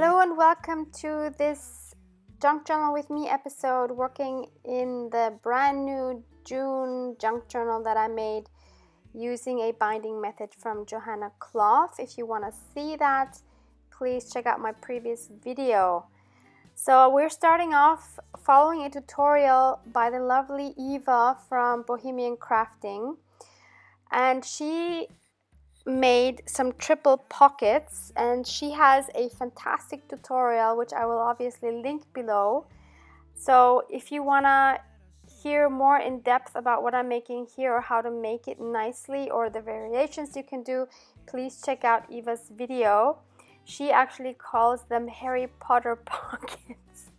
Hello and welcome to this Junk Journal with Me episode, working in the brand new June junk journal that I made using a binding method from Johanna Cloth. If you want to see that, please check out my previous video. So we're starting off following a tutorial by the lovely Eva from Bohemian Crafting, and she made some triple pockets, and she has a fantastic tutorial which I will obviously link below. So if you want to hear more in depth about what I'm making here or how to make it nicely or the variations you can do, please check out Eva's video. She actually calls them Harry Potter pockets.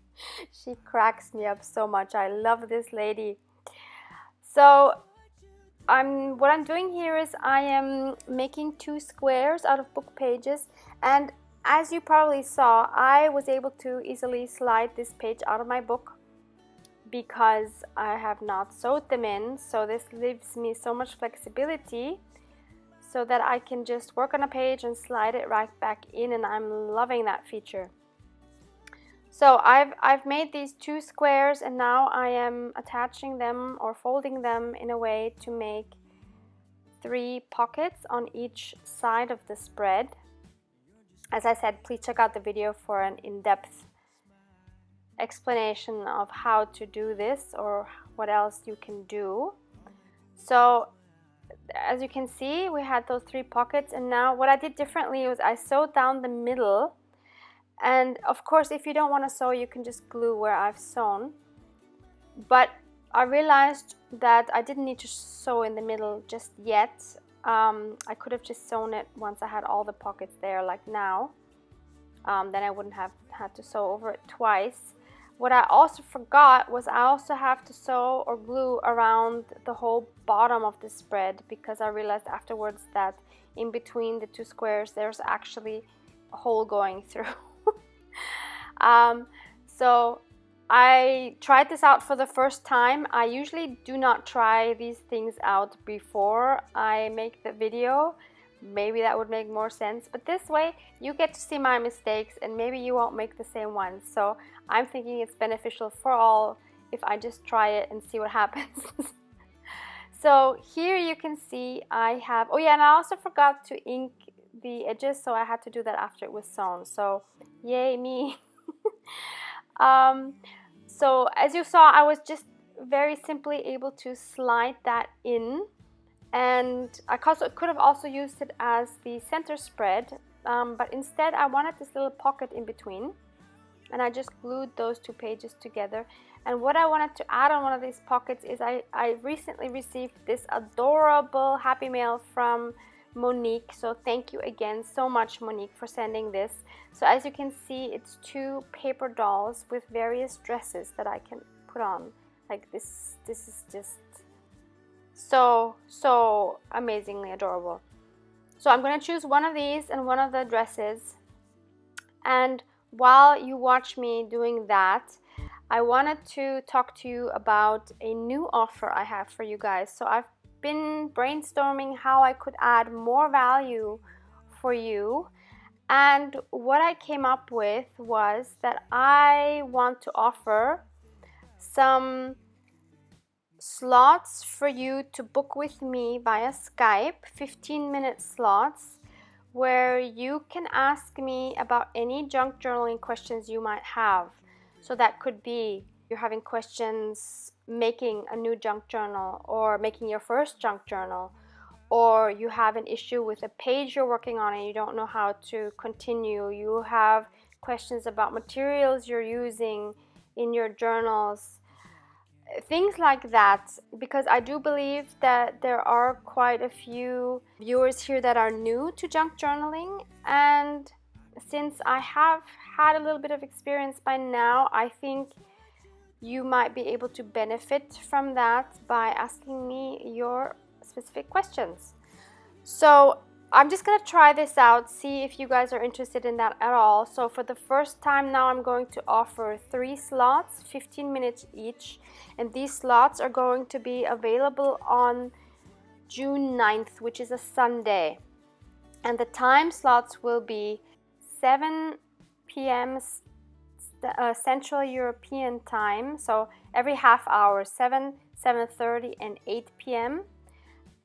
She cracks me up so much. I love this lady. So what I'm doing here is I am making 2 squares out of book pages, and as you probably saw, I was able to easily slide this page out of my book because I have not sewed them in. So this leaves me so much flexibility so that I can just work on a page and slide it right back in, and I'm loving that feature. So I've made these 2 squares, and now I am attaching them or folding them in a way to make 3 pockets on each side of the spread. As I said, please check out the video for an in-depth explanation of how to do this or what else you can do. So as you can see, we had those 3 pockets, and now what I did differently was I sewed down the middle. And of course, if you don't want to sew, you can just glue where I've sewn. But I realized that I didn't need to sew in the middle just yet. I could have just sewn it once I had all the pockets there, like now. Then I wouldn't have had to sew over it twice. What I also forgot was I also have to sew or glue around the whole bottom of the spread, because I realized afterwards that in between the 2 squares there's actually a hole going through. So I tried this out for the first time. I usually do not try these things out before I make the video. Maybe that would make more sense, but this way you get to see my mistakes and maybe you won't make the same ones. So I'm thinking it's beneficial for all if I just try it and see what happens. So here you can see I have, oh yeah, and I also forgot to ink the edges, so I had to do that after it was sewn. So yay me. So as you saw, I was just very simply able to slide that in, and I could have also used it as the center spread, but instead I wanted this little pocket in between, and I just glued those 2 pages together. And what I wanted to add on one of these pockets is I recently received this adorable Happy Mail from Monique. So thank you again so much, Monique, for sending this. So as you can see, it's 2 paper dolls with various dresses that I can put on. Like this is just so amazingly adorable. So I'm going to choose one of these and one of the dresses, and while you watch me doing that, I wanted to talk to you about a new offer I have for you guys. So I've been brainstorming how I could add more value for you, and what I came up with was that I want to offer some slots for you to book with me via Skype, 15-minute slots, where you can ask me about any junk journaling questions you might have. So that could be you're having questions making a new junk journal or making your first junk journal, or you have an issue with a page you're working on and you don't know how to continue. You have questions about materials you're using in your journals, things like that, because I do believe that there are quite a few viewers here that are new to junk journaling, and since I have had a little bit of experience by now, I think you might be able to benefit from that by asking me your specific questions. So I'm just going to try this out, see if you guys are interested in that at all. So for the first time now, I'm going to offer 3 slots, 15 minutes each, and these slots are going to be available on June 9th, which is a Sunday. And the time slots will be 7 p.m. Central European time, so every half hour, 7, 7:30, and 8 p.m.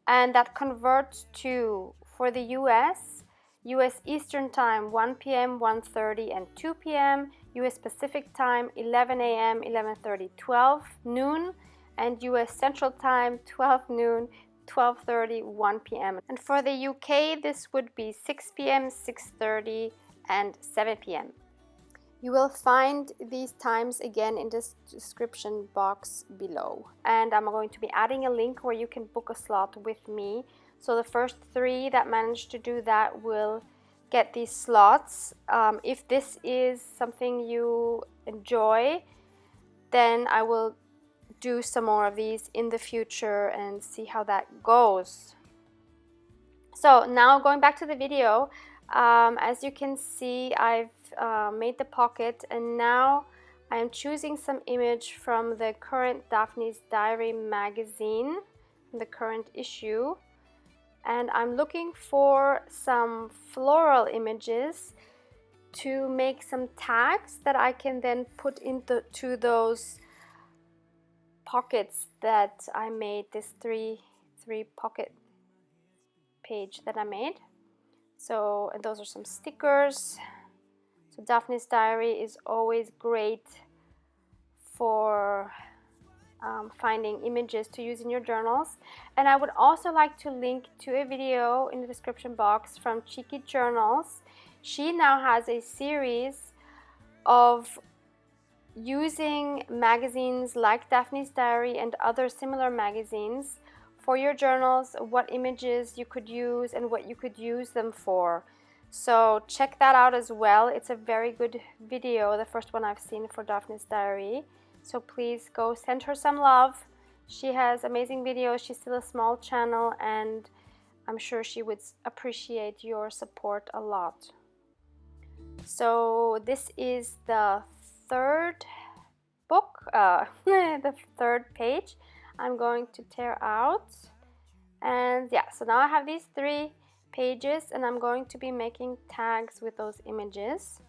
And that converts to, for the US Eastern time, 1 p.m., 1:30, and 2 p.m. US Pacific time, 11 a.m., 11:30, 12 noon, and US Central time, 12 noon, 12:30, 1 p.m. And for the UK, this would be 6 p.m., 6:30, and 7 p.m. You will find these times again in the description box below. And I'm going to be adding a link where you can book a slot with me. So the first 3 that manage to do that will get these slots. If this is something you enjoy, then I will do some more of these in the future and see how that goes. So now going back to the video, as you can see, I've made the pocket, and now I am choosing some image from the current Daphne's Diary magazine, the current issue, and I'm looking for some floral images to make some tags that I can then put into those pockets that I made, this three pocket page that I made. So, and those are some stickers. So Daphne's Diary is always great for finding images to use in your journals. And I would also like to link to a video in the description box from Cheeky Journals. She now has a series of using magazines like Daphne's Diary and other similar magazines for your journals, what images you could use and what you could use them for. So check that out as well. It's a very good video, the first one I've seen for Daphne's Diary. So please go send her some love. She has amazing videos. She's still a small channel, and I'm sure she would appreciate your support a lot. So this is the third book, the third page I'm going to tear out. And yeah, so now I have these 3 pages, and I'm going to be making tags with those images.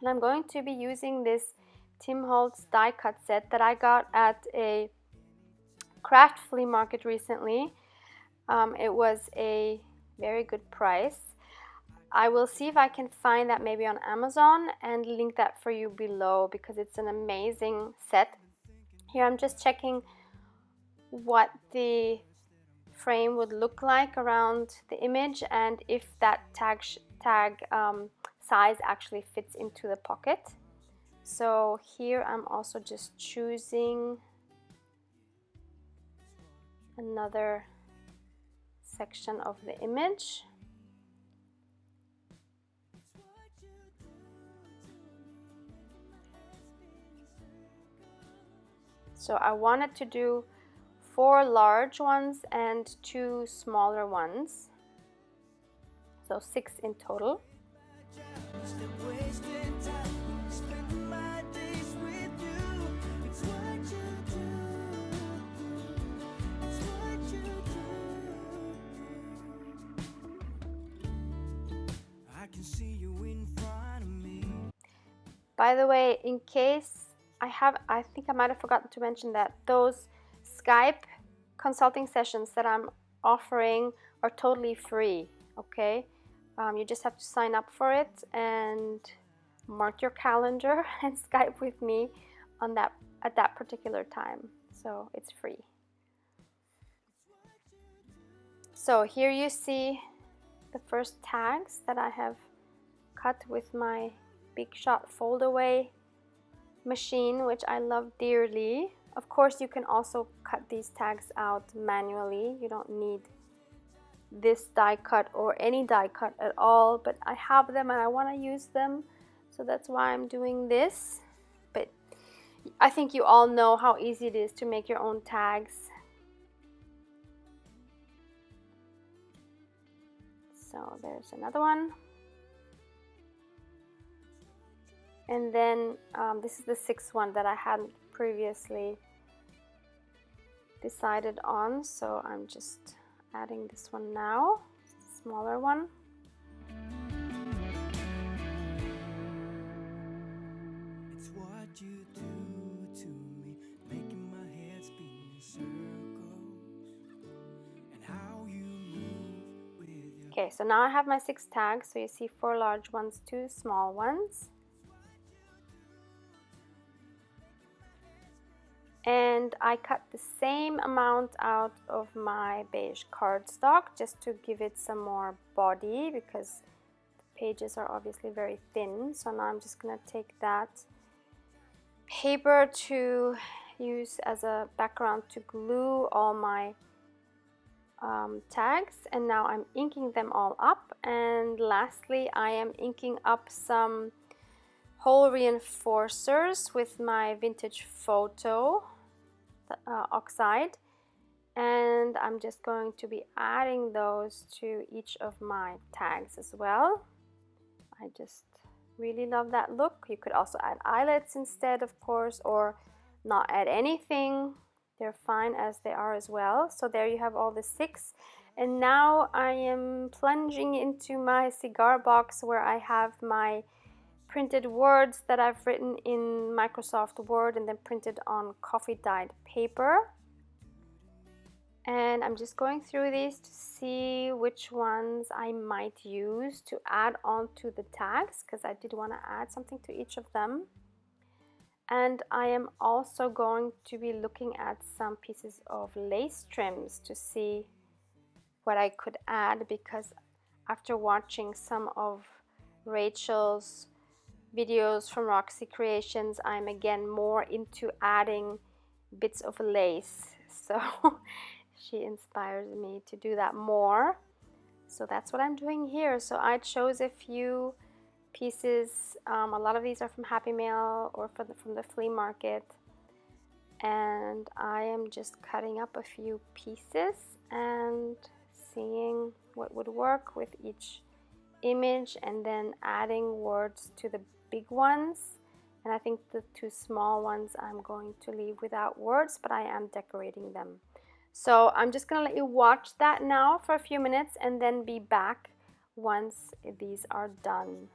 And I'm going to be using this Tim Holtz die cut set that I got at a craft flea market recently. It was a very good price. I will see if I can find that maybe on Amazon and link that for you below, because it's an amazing set. Here I'm just checking what the frame would look like around the image and if that tag size actually fits into the pocket. So here I'm also just choosing another section of the image. So I wanted to do 4 large ones and 2 smaller ones, so 6 in total. By the way, in case I think I might have forgotten to mention that those Skype consulting sessions that I'm offering are totally free, okay? You just have to sign up for it and mark your calendar and Skype with me on that at that particular time. So it's free. So here you see the first tags that I have cut with my Big Shot fold away machine, which I love dearly. Of course, you can also cut these tags out manually. You don't need this die cut or any die cut at all, but I have them and I want to use them, so that's why I'm doing this. But I think you all know how easy it is to make your own tags. So there's another one. And then this is the 6th one that I hadn't previously decided on, so I'm just adding this one now, smaller one. Okay, so now I have my 6 tags. So you see 4 large ones, 2 small ones. And I cut the same amount out of my beige cardstock just to give it some more body, because the pages are obviously very thin. So now I'm just going to take that paper to use as a background to glue all my tags, and now I'm inking them all up. And lastly, I am inking up some hole reinforcers with my vintage photo oxide, and I'm just going to be adding those to each of my tags as well. I just really love that look. You could also add eyelets instead, of course, or not add anything. They're fine as they are as well. So there you have all the 6. And now I am plunging into my cigar box where I have my printed words that I've written in Microsoft Word and then printed on coffee dyed paper. And I'm just going through these to see which ones I might use to add on to the tags, because I did want to add something to each of them. And I am also going to be looking at some pieces of lace trims to see what I could add, because after watching some of Rachel's videos from Roxy Creations, I'm again more into adding bits of lace. So she inspires me to do that more. So that's what I'm doing here. So I chose a few pieces. A lot of these are from Happy Mail or from the flea market. And I am just cutting up a few pieces and seeing what would work with each image, and then adding words to the big ones. And I think the 2 small ones I'm going to leave without words, but I am decorating them. So I'm just going to let you watch that now for a few minutes and then be back once these are done.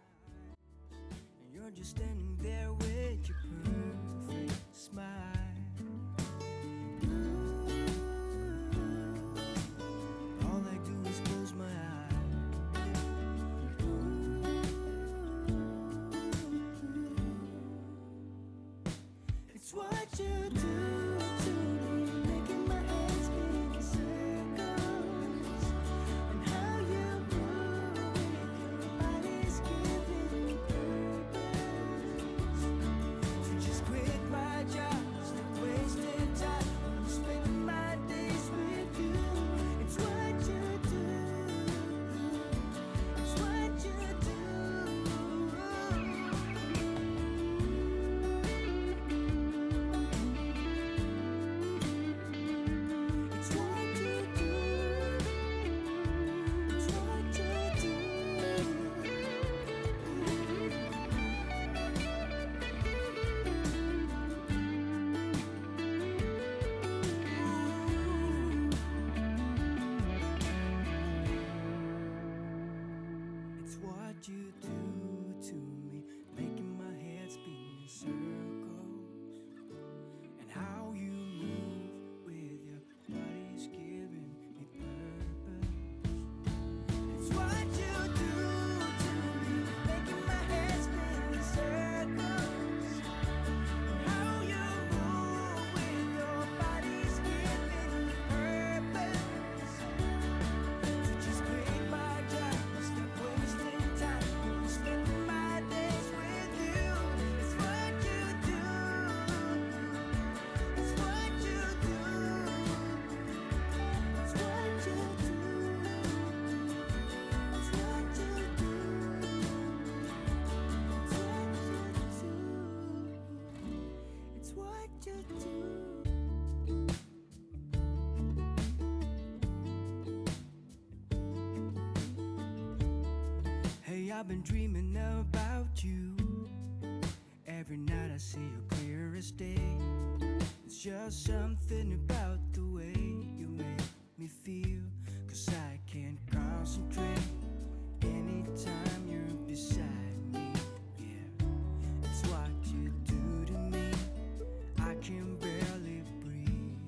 You're just standing there with your perfect smile. All I do is close my eyes. It's what you do to me, making my head spin in circles, and how you move with your body's giving me purpose. So just quit my job, stop wasting time, I'm spending my days with you. It's what you do, it's what you do. It's what you do, it's what you do. It's what you do to me, making my head spin in circles, and how you move with your body's giving me purpose. It's what you do to me, making my head spin in circles, and how you move with your body's giving me purpose. So just quit my job, stop wasting time, I'm spending my days with you. It's what you do, it's what you do, it's what you do, it's what you do, it's what you do. Hey, I've been dreaming about you. Every night I see you clear as day. It's just something about the way you make me feel, 'cause I can't concentrate anytime you're beside me. Yeah, it's what you do to me, I can barely breathe.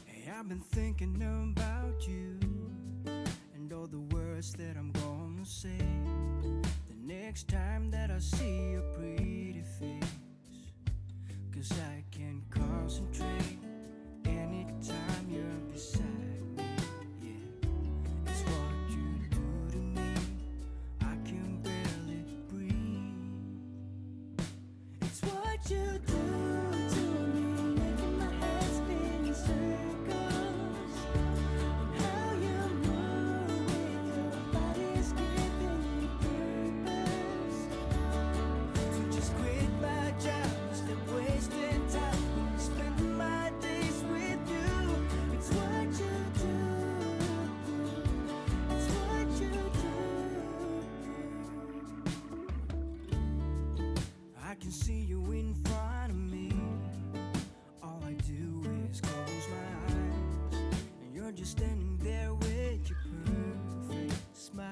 Hey, I've been thinking about you and all the words that I'm gonna say the next time that I see your pretty face. 'Cause I can't concentrate anytime you're beside me. Yeah, it's what you do to me. I can barely breathe. It's what you do to me, making my head spin in circles. And how you move with your body is giving me purpose. So just quit my job, instead wasting time, spending my days with you. It's what you do. It's what you do. I can see you in front of me. All I do is close my eyes, and you're just standing there with your perfect smile.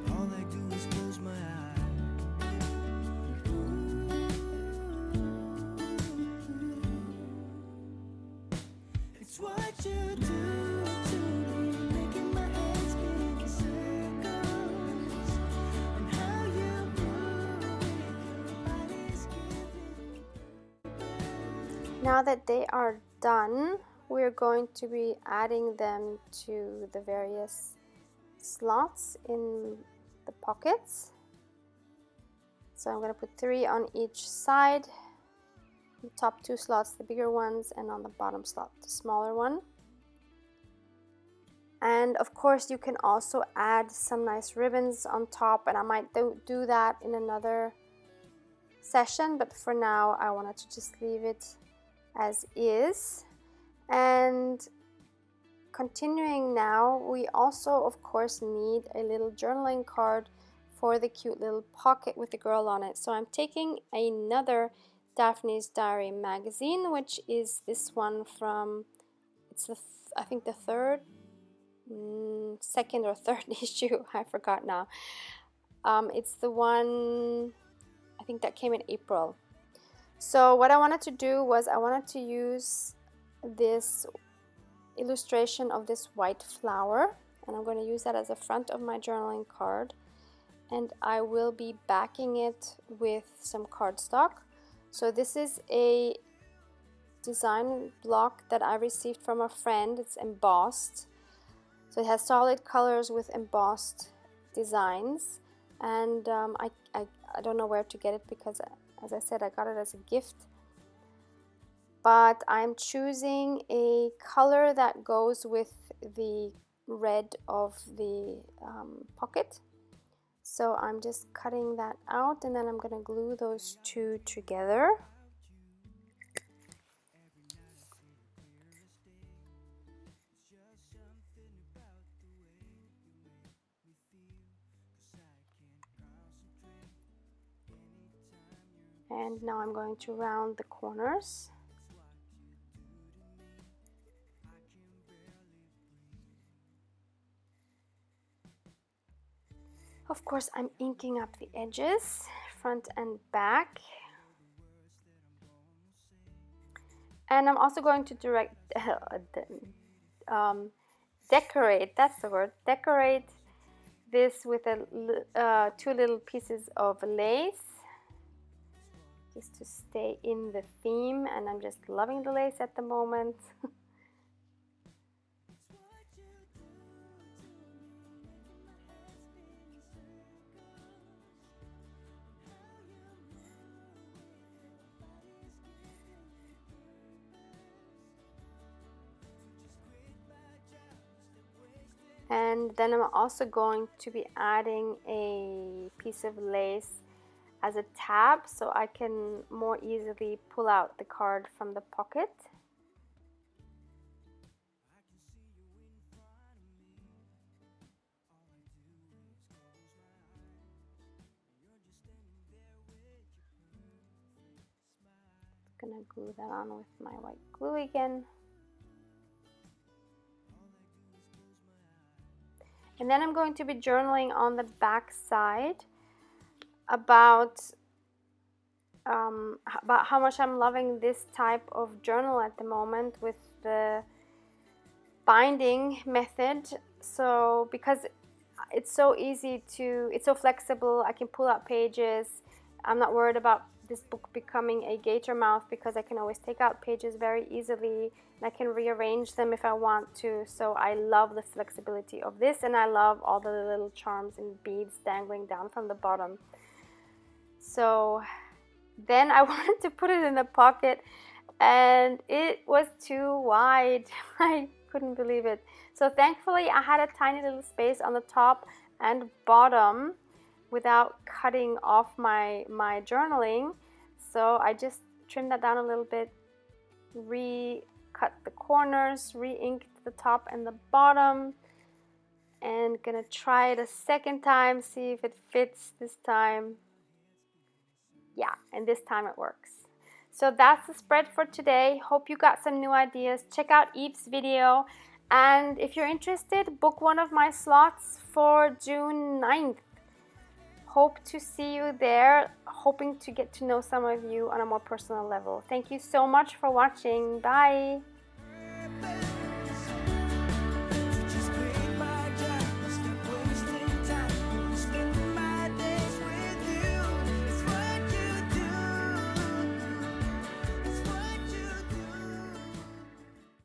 All I do is close my eyes. It's what you do to me, making my head spin in circles. And how you move with your body's giving me purpose. Now that they are done, we're going to be adding them to the various slots in the pockets. So I'm going to put 3 on each side, the top 2 slots the bigger ones, and on the bottom slot the smaller one. And of course you can also add some nice ribbons on top, and I might do that in another session, but for now I wanted to just leave it as is. And continuing now, we also of course need a little journaling card for the cute little pocket with the girl on it. So I'm taking another Daphne's Diary magazine, which is this one from, it's I think the second or third issue, I forgot now. It's the one I think that came in April. So what I wanted to do was I wanted to use this illustration of this white flower, and I'm going to use that as a front of my journaling card, and I will be backing it with some cardstock. So this is a design block that I received from a friend. It's embossed, so it has solid colors with embossed designs, and I don't know where to get it because, as I said, I got it as a gift. But I'm choosing a color that goes with the red of the pocket. So I'm just cutting that out, and then I'm going to glue those two together. And now I'm going to round the corners. Of course, I'm inking up the edges, front and back. And I'm also going to decorate, that's the word, decorate this with 2 little pieces of lace, just to stay in the theme, and I'm just loving the lace at the moment. And then I'm also going to be adding a piece of lace as a tab, so I can more easily pull out the card from the pocket. I'm gonna glue that on with my white glue again. And then I'm going to be journaling on the back side about about how much I'm loving this type of journal at the moment with the binding method. So because it's so easy to, it's so flexible, I can pull out pages. I'm not worried about this book becoming a gator mouth because I can always take out pages very easily, and I can rearrange them if I want to. So I love the flexibility of this, and I love all the little charms and beads dangling down from the bottom. So then I wanted to put it in a pocket, and it was too wide. I couldn't believe it. So thankfully I had a tiny little space on the top and bottom without cutting off my journaling. So I just trimmed that down a little bit, recut the corners, re-inked the top and the bottom, and gonna try it a second time, see if it fits this time. Yeah, and this time it works. So that's the spread for today. Hope you got some new ideas. Check out Eve's video, and if you're interested, book one of my slots for June 9th. Hope to see you there, hoping to get to know some of you on a more personal level. Thank you so much for watching. Bye.